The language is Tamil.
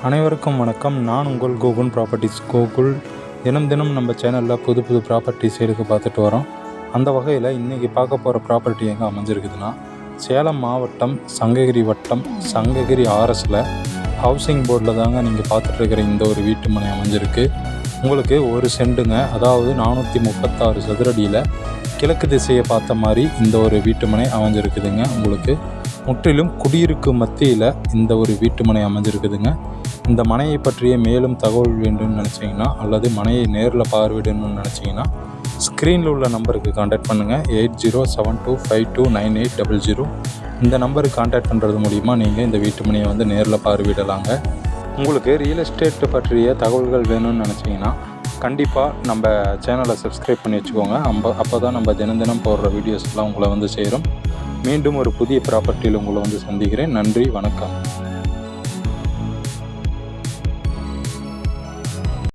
அனைவருக்கும் வணக்கம். நான் உங்கள் கோகுல் ப்ராப்பர்ட்டிஸ் கோகுல். தினம் தினம் நம்ம சேனலில் புது புது ப்ராப்பர்ட்டி சேலுக்கு பார்த்துட்டு வரோம். அந்த வகையில் இன்றைக்கி பார்க்க போகிற ப்ராப்பர்ட்டி எங்கே அமைஞ்சிருக்குதுன்னா, சேலம் மாவட்டம் சங்ககிரி வட்டம் சங்ககிரி ஆர்எஸில் ஹவுசிங் போர்டில் தாங்க நீங்கள் பார்த்துட்ருக்கிற இந்த ஒரு வீட்டு மனை அமைஞ்சிருக்கு. உங்களுக்கு ஒரு செண்டுங்க, அதாவது 436 சதுரடியில் கிழக்கு திசையை பார்த்த மாதிரி இந்த ஒரு வீட்டு மனை அமைஞ்சிருக்குதுங்க. உங்களுக்கு முற்றிலும் குடியிருக்கு மத்தியில் இந்த ஒரு வீட்டு மனை அமைஞ்சிருக்குதுங்க. இந்த மனையை பற்றிய மேலும் தகவல் வேண்டும்னு நினச்சிங்கன்னா அல்லது மனையை நேரில் பார்வையிடணும்னு நினச்சிங்கன்னா ஸ்க்ரீனில் உள்ள நம்பருக்கு கான்டாக்ட் பண்ணுங்கள். 8072529800. இந்த நம்பருக்கு கான்டாக்ட் பண்ணுறது மூலிமா நீங்கள் இந்த வீட்டு மனையை வந்து நேரில் பார்வையிடலாங்க. உங்களுக்கு ரியல் எஸ்டேட் பற்றிய தகவல்கள் வேணும்னு நினச்சிங்கன்னா கண்டிப்பாக நம்ம சேனலை சப்ஸ்கிரைப் பண்ணி வச்சுக்கோங்க. அப்போ தான் நம்ம தினம் தினம் போடுற வீடியோஸ்லாம் உங்களை வந்து சேரும். மீண்டும் ஒரு புதிய ப்ராப்பர்ட்டியில் உங்களை வந்து சந்திக்கிறேன். நன்றி, வணக்கம்.